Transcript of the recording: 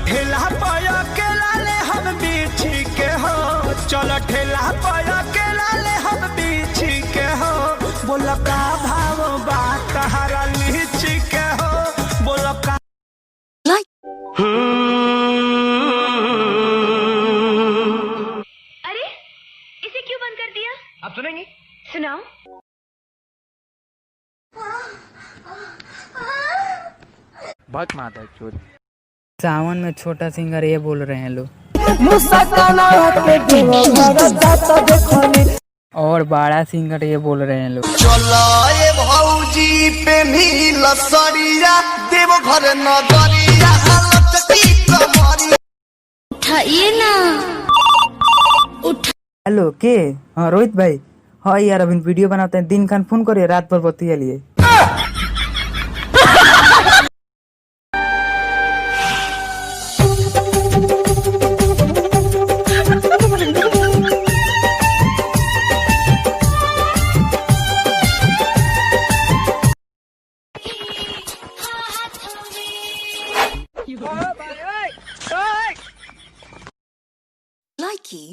ठेला पाया के लाले हम बीछी के हो, चलो ठेला पाया के लाले हम बीछी के हो। बोलो का भाव बात हरा लीची के हो, बोलो का अरे इसे क्यों बंद कर दिया? आप सुनेंगी? सुनाओ। बहुत माता चोर। सावन में छोटा सिंगर ये बोल रहे हैं लोग, और बड़ा सिंगर ये बोल रहे हैं लोग। चलो ये भौजी पे मिल सरिया देव घर नगरिया हालत की कमरिया। उठाइए ना, हेलो के? हाँ रोहित भाई। हाँ यार अभी वीडियो बनाते हैं, दिन खान फोन करिए, रात भर बतिया लिए। Likey